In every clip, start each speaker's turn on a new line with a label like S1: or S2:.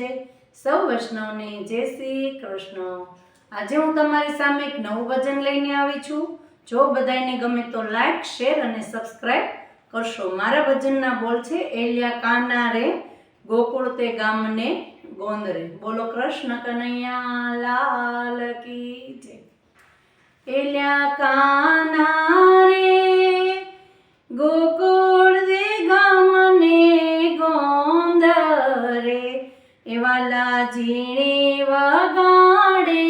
S1: જય। સૌ વૈષ્ણવને જય શ્રી કૃષ્ણ। આજે હું તમારી સામે એક નવું ભજન લઈને આવી છું। જો બધાને ગમે તો લાઈક, શેર અને સબસ્ક્રાઇબ કરશો। મારા ભજનના બોલ છે, એલિયા કાના રે ગોકુળ તે ગામને ગોંદ રે। બોલો કૃષ્ણ કનૈયા લાલ કી જય। એલિયા કાના રે ગોકુળ તે ગામને ગોંદ રે, એવાલા ઝીણી વગાડે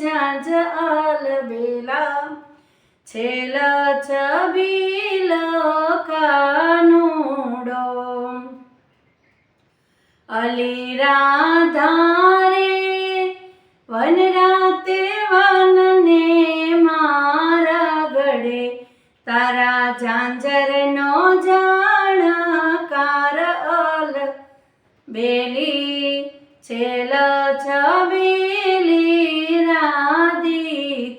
S1: ઝાંઝ અલબેલા, છેલ છબીલ કાનુડો, અલી રાધા રે વન રાતે વનને મારા ગળે, તારા ઝાંઝરનો જાણકાર અલબેલી, છેલ છબીલી રાધિકા,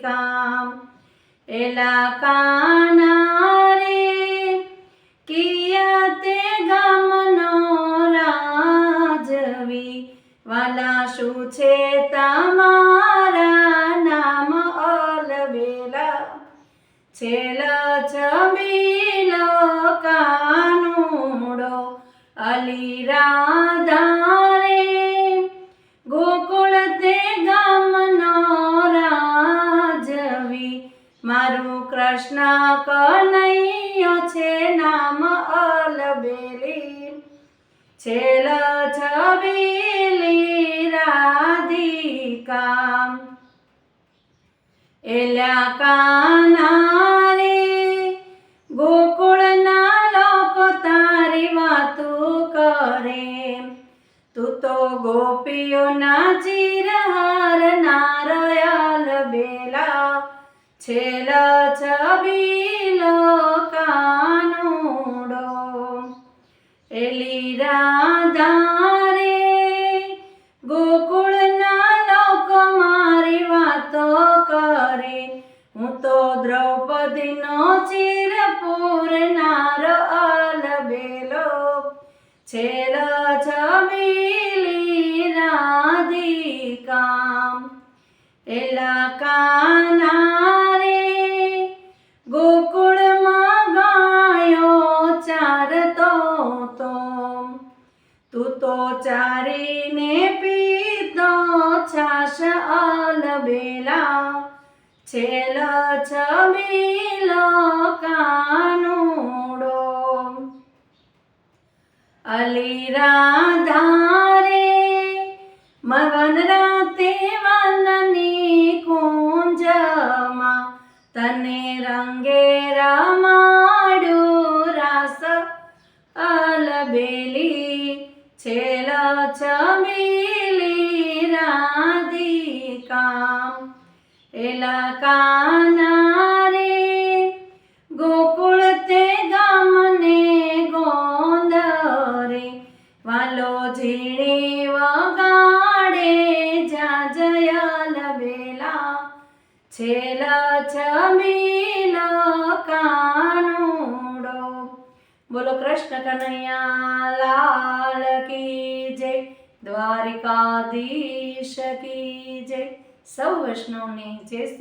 S1: એલા કાના રે કિયા તે ગામનો રાજવી, વાલા શું છે તમારા નામ અલબેલા, છેલ છબીલો કાનુડો, અલી રાધા રે ગોકુળ તે ગામનો રાજવી, મારું કૃષ્ણ કનૈયો છે નામ અલબેલી, છેલ છબીલી રાધિકા, એલા કાના રે ગોકુળના લોકો તારી વાતું કરે, તું તો ગોપીઓના ચિરહાર નારયલ બેલા, છેલ છબીલો કાનુડો, એલી રાધા રે ગોકુળના લોકો મારી વાતો કરે, હું તો દ્રૌપદીનો ચિર પૂરનાર અલબેલો, છેલ છબીલી રાધિકા, એલા કાના રે ગોકુળમાં ગાયો ચારતો તો, તું તો ચારીને પીતો છાશ અલબેલા, છેલ છબીલો કાનુડો, અલી રાધા રે વન રાતે વનની કુંજમાં, તને રંગે રમાડું રાસ અલબેલી, છેલ છબીલી રાધિકા, એલા કાના રે ગોકુળ તે ગામને ગોંદ રે, વાલો ઝીણી વગાડે ઝાંઝ અલબેલા, છેલ છબીલો કાનુડો। બોલો કૃષ્ણ કનૈયા લાલ કી જય। દ્વારિકાધીશ કી જય। સૌ વૈષ્ણવને જય શ્રી